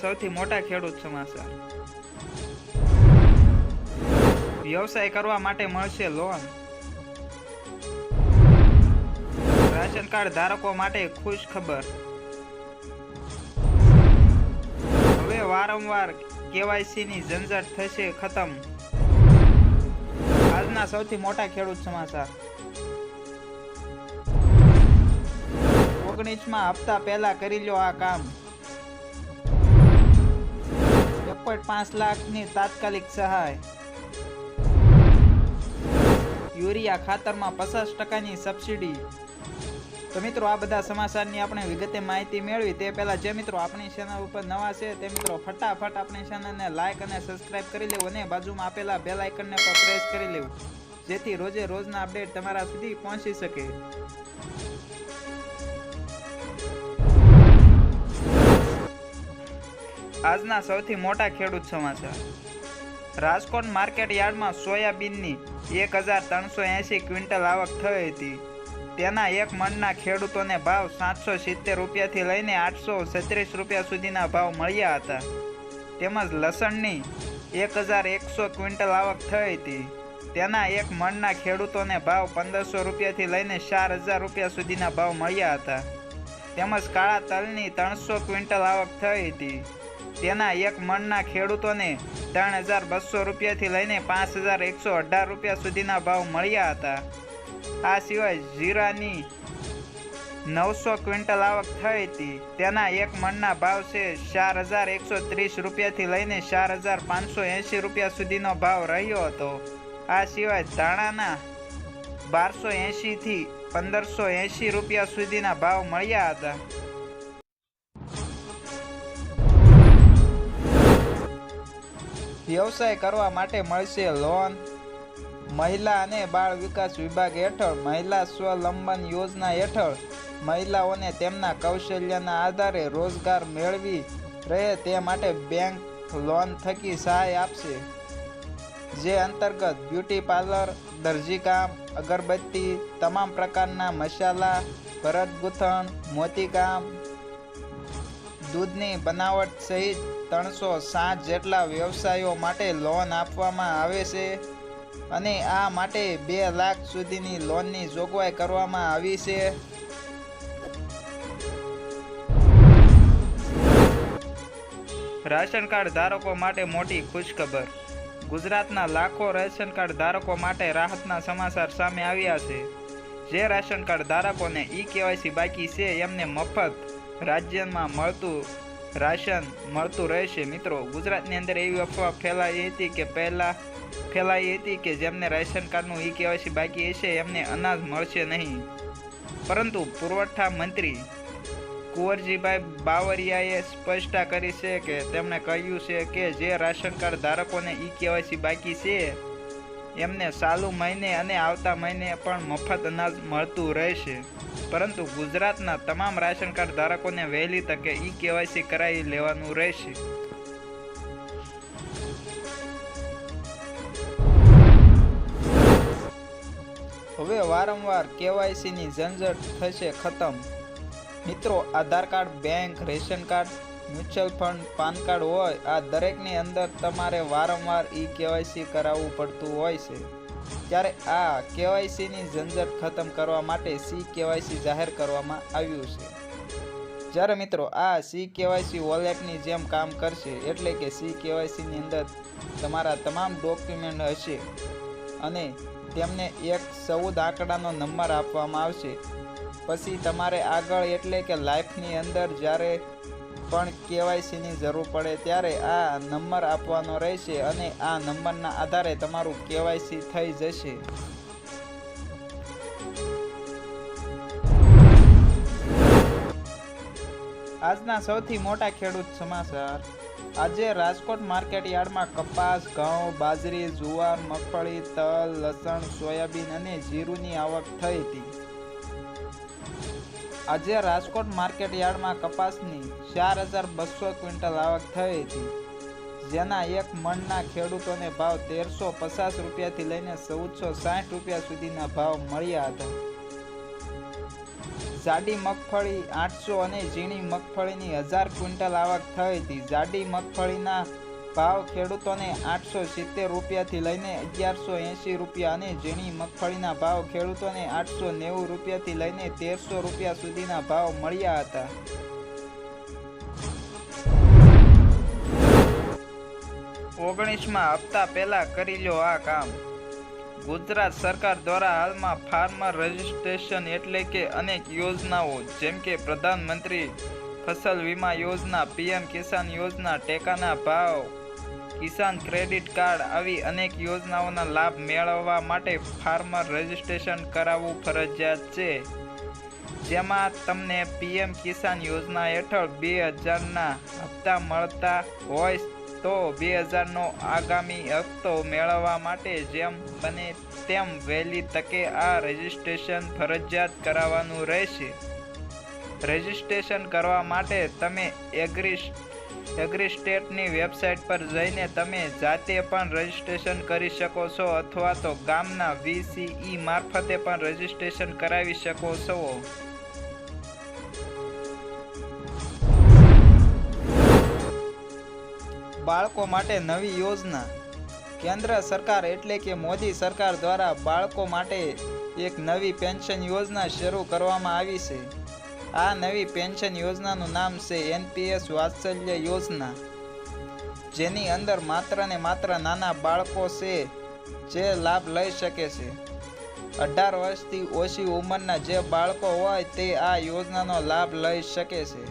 સૌથી મોટા ખેડૂત સમાચાર। વ્યવસાય કરવા માટે મળશે લોન। રાશન કાર્ડ ધારકો માટે ખુશ ખબર। હવે વારંવાર કેવાયસીની ઝંઝટ થશે ખતમ। આજના સૌથી મોટા ખેડૂત સમાચાર। 19મા હપ્તા પહેલા કરી લો આ કામ। 1.5 લાખની તાત્કાલિક સહાય। યુરિયા ખાતરમાં 50%ની સબસિડી। તો મિત્રો આ બધા સમાચારની આપણે વિગતે માહિતી મેળવી તે પહેલા જે મિત્રો આપણી ચેનલ ઉપર નવા છે તે મિત્રો ફટાફટ આપણી ચેનલને લાઈક અને સબસ્ક્રાઇબ કરી લેવું અને બાજુમાં આપેલા બેલ આઇકનને પણ પ્રેસ કરી લેવું જેથી રોજે રોજના અપડેટ તમારા સુધી પહોંચી શકે। આજના સૌથી મોટા ખેડૂત સમાચાર। રાજકોટ માર્કેટ યાર્ડમાં સોયાબીનની 1380 ક્વિન્ટલ આવક થઈ હતી। તેના એક મણના ખેડૂતોને ભાવ 770 રૂપિયાથી લઈને 836 રૂપિયા સુધીના ભાવ મળ્યા હતા। તેમજ લસણની 1100 ક્વિન્ટલ આવક થઈ હતી। તેના એક મણના ખેડૂતોને ભાવ 1500 રૂપિયાથી લઈને 4000 રૂપિયા સુધીના ભાવ મળ્યા હતા। તેમજ કાળા તલની 300 ક્વિન્ટલ આવક થઈ હતી। તેના એક મણના ખેડૂતોને 3200 રૂપિયાથી લઈને 5118 રૂપિયા સુધીના ભાવ મળ્યા હતા। આ સિવાય જીરાની 900 ક્વિન્ટલ આવક થઈ હતી। તેના એક મણના ભાવ છે 4130 રૂપિયાથી લઈને 4580 રૂપિયા સુધીનો ભાવ રહ્યો હતો। આ સિવાય ધાણાના 1280 થી 1580 રૂપિયા સુધીના ભાવ મળ્યા હતા। વ્યવસાય કરવા માટે મળશે લોન। મહિલા અને બાળ વિકાસ વિભાગ હેઠળ મહિલા સ્વલંબન યોજના હેઠળ મહિલાઓને તેમના કૌશલ્યના આધારે રોજગાર મેળવી રહે તે માટે બેંક લોન થકી સહાય આપશે। જે અંતર્ગત બ્યુટી પાર્લર, દરજીકામ, અગરબત્તી, તમામ પ્રકારના મસાલા, ભરત ગૂંથણ, મોતીકામ, દૂધની બનાવટ સહિત 360 જેટલા વ્યવસાયો માટે લોન આપવામાં આવે છે અને આ માટે 2 લાખ સુધીની લોનની જોગવાઈ કરવામાં આવી છે। રાશન કાર્ડ ધારકો માટે મોટી ખુશખબર। ગુજરાતના લાખો રેશન કાર્ડ ધારકો માટે રાહતના સમાચાર સામે આવ્યા છે। જે રાશન કાર્ડ ધારકોને કેવાયસી બાકી છે એમને મફત રાજ્યમાં મળતું રાશન મળતું રહેશે। મિત્રો ગુજરાતની અંદર એવી અફવા ફેલાઈ હતી કે જેમને રાશન કાર્ડનું કેવાયસી બાકી હશે એમને અનાજ મળશે નહીં, પરંતુ પુરવઠા મંત્રી કુંવરજીભાઈ બાવળિયાએ સ્પષ્ટતા કરી છે કે તેમણે કહ્યું છે કે જે રાશન કાર્ડ ધારકોને કેવાયસી બાકી છે એમને ચાલુ મહિને અને આવતા મહિને પણ મફત અનાજ મળતું રહેશે, પરંતુ ગુજરાતના તમામ રાશન કાર્ડ ધારકોને વહેલી તકે કેવાયસી કરાવી લેવાનું રહેશે। હવે વારંવાર કેવાયસીની ઝંઝટ થશે ખતમ। મિત્રો Aadhaar card, bank, ration card, mutual fund, PAN card હોય આ દરેકની અંદર તમારે વારંવાર કેવાયસી કરાવવું પડતું હોય છે। ત્યારે આ કેવાયસીની ઝંઝટ ખતમ કરવા માટે કેવાયસી જાહેર કરવામાં આવ્યું છે। જ્યારે મિત્રો આ કેવાયસી વોલેટની જેમ કામ કરશે, એટલે કે કેવાયસીની અંદર તમારા તમામ ડોક્યુમેન્ટ હશે અને તેમને એક 14 આંકડાનો નંબર આપવામાં આવશે। પછી તમારે આગળ એટલે કે લાઈફની અંદર જ્યારે પણ કેવાયસીની જરૂર પડે ત્યારે આ નંબર આપવાનો રહેશે અને આ નંબરના આધારે તમારું કેવાયસી થઈ જશે। આજના સૌથી મોટા ખેડૂત સમાચાર। આજે રાજકોટ માર્કેટ યાર્ડમાં કપાસ, ઘઉં, બાજરી, જુવાર, મગફળી, તલ, લસણ, સોયાબીન અને જીરુની આવક થઈ હતી। આજે રાજકોટ માર્કેટ યાર્ડમાં કપાસની 4200 ક્વિન્ટલ આવક થઈ હતી। જેના એક મણના ખેડૂતોને ભાવ 1350 રૂપિયાથી લઈને 1460 રૂપિયા સુધીના ભાવ મળ્યા હતા। જાડી મગફળી 800 અને ઝીણી મગફળીની 1000 ક્વિન્ટલ આવક થઈ હતી. જાડી મગફળીના ભાવ ખેડૂતોને 870 રૂપિયાથી લઈને 1180 રૂપિયા અને ઝીણી મગફળીના ભાવ ખેડૂતોને 890 રૂપિયાથી લઈને 1300 રૂપિયા સુધીના ભાવ મળ્યા હતા. ઓગણીસમાં હપ્તા પહેલા કરી લો આ કામ. ગુજરાત સરકાર દ્વારા હાલમાં ફાર્મર રજિસ્ટ્રેશન એટલે કે અનેક યોજનાઓ જેમ કે પ્રધાનમંત્રી ફસલ વીમા યોજના, પીએમ કિસાન યોજના, ટેકાના ભાવ, કિસાન ક્રેડિટ કાર્ડ આવી અનેક યોજનાઓના લાભ મેળવવા માટે ફાર્મર રજિસ્ટ્રેશન કરાવવું ફરજિયાત છે. જેમાં તમને પીએમ કિસાન યોજના હેઠળ 2000ના હપ્તા મળતા હોય તો 2000નો આગામી હપ્તો મેળવવા માટે જેમ બને તેમ વહેલી તકે આ રજિસ્ટ્રેશન ફરજિયાત કરાવવાનું રહેશે. રજિસ્ટ્રેશન કરવા માટે તમે એગ્રીસ્ટેટની વેબસાઇટ પર જઈને તમે જાતે પણ રજિસ્ટ્રેશન કરી શકો છો અથવા તો ગામના VCE મારફતે પણ રજિસ્ટ્રેશન કરાવી શકો છો. બાળકો માટે નવી યોજના. કેન્દ્ર સરકાર એટલે કે મોદી સરકાર દ્વારા બાળકો માટે એક નવી પેન્શન યોજના શરૂ કરવામાં આવી છે. આ નવી પેન્શન યોજનાનું નામ છે NPS વાત્સલ્ય યોજના, જેની અંદર માત્ર ને માત્ર નાના બાળકો છે જે લાભ લઈ શકે છે. 18 વર્ષથી ઓછી ઉંમરના જે બાળકો હોય તે આ યોજનાનો લાભ લઈ શકે છે.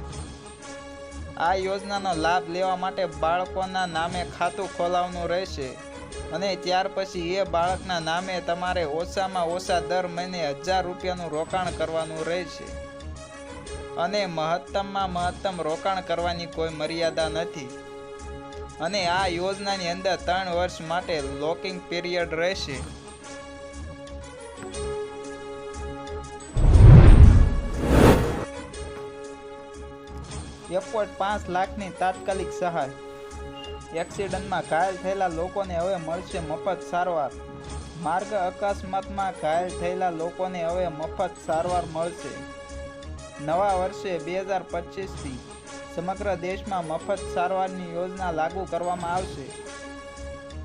આ યોજનાનો લાભ લેવા માટે બાળકોના નામે ખાતું ખોલાવવાનું રહેશે અને ત્યાર પછી એ બાળકના નામે તમારે ઓછામાં ઓછા દર મહિને 1000 રૂપિયાનું રોકાણ કરવાનું રહેશે અને મહત્તમમાં મહત્તમ રોકાણ કરવાની કોઈ મર્યાદા નથી. અને આ યોજનાની અંદર 3 વર્ષ માટે લોકિંગ પીરિયડ રહેશે. ₹1.5 લાખની તાત્કાલિક સહાય. એક્સિડન્ટમાં ઘાયલ થયેલા લોકોને હવે મળશે મફત સારવાર. માર્ગ અકસ્માતમાં ઘાયલ થયેલા લોકોને હવે મફત સારવાર મળશે. નવા વર્ષે 2025થી સમગ્ર દેશમાં મફત સારવારની યોજના લાગુ કરવામાં આવશે.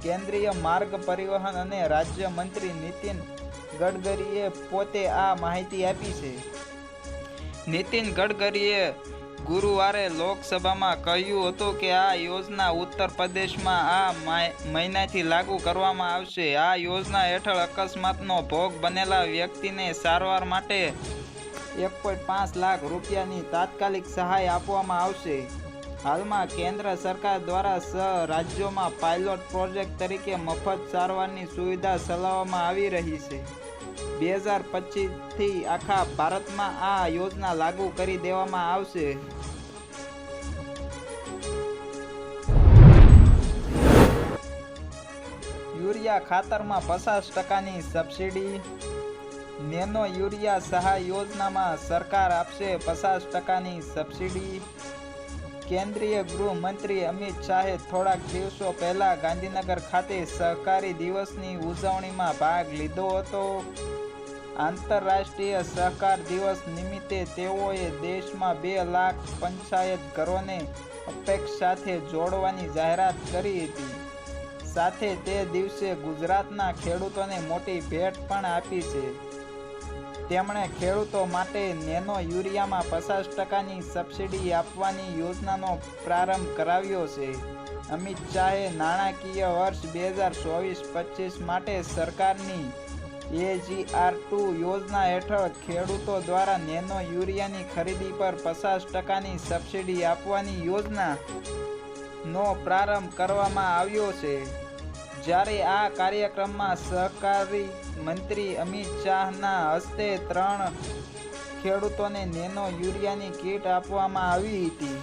કેન્દ્રીય માર્ગ પરિવહન અને રાજ્ય મંત્રી નીતિન ગડકરીએ પોતે આ માહિતી આપી છે. નીતિન ગડકરીએ ગુરુવારે લોકસભામાં કહ્યું હતું કે આ યોજના ઉત્તર પ્રદેશમાં આ મહિનાથી લાગુ કરવામાં આવશે. આ યોજના હેઠળ અકસ્માતનો ભોગ બનેલા વ્યક્તિને સારવાર માટે 1.5 લાખ રૂપિયાની તાત્કાલિક સહાય આપવામાં આવશે. હાલમાં કેન્દ્ર સરકાર દ્વારા 6 રાજ્યોમાં પાયલોટ પ્રોજેક્ટ તરીકે મફત સારવારની સુવિધા ચલાવવામાં આવી રહી છે. 2025થી આખા ભારતમાં આ યોજના લાગુ કરી દેવામાં આવશે. યુરિયા ખાતરમાં 50%ની સબસિડી. નેનો યુરિયા સહાય યોજનામાં સરકાર આપશે 50%ની સબસિડી. કેન્દ્રીય ગૃહમંત્રી અમિત શાહે થોડાક દિવસો પહેલા ગાંધીનગર ખાતે સહકારી દિવસની ઉજવણીમાં ભાગ લીધો હતો. આંતરરાષ્ટ્રીય સહકાર દિવસ નિમિત્તે તેઓએ દેશમાં 2 લાખ પંચાયત ઘરોને અપેક્ષ સાથે જોડવાની જાહેરાત કરી હતી. સાથે તે દિવસે ગુજરાતના ખેડૂતોને મોટી ભેટ પણ આપી છે. તેમણે ખેડૂતો માટે નેનો યુરિયામાં 50%ની સબસિડી આપવાની યોજનાનો પ્રારંભ કરાવ્યો છે. અમિત શાહે નાણાકીય વર્ષ 2024-25 માટે સરકારની AGR2 યોજના હેઠળ ખેડૂતો દ્વારા નેનો યુરિયાની ખરીદી પર 50%ની સબસિડી આપવાની યોજનાનો પ્રારંભ કરવામાં આવ્યો છે. જ્યારે આ કાર્યક્રમમાં સહકારી મંત્રી અમિત શાહના હસ્તે 3 ખેડૂતોને નેનો યુરિયાની કીટ આપવામાં આવી હતી.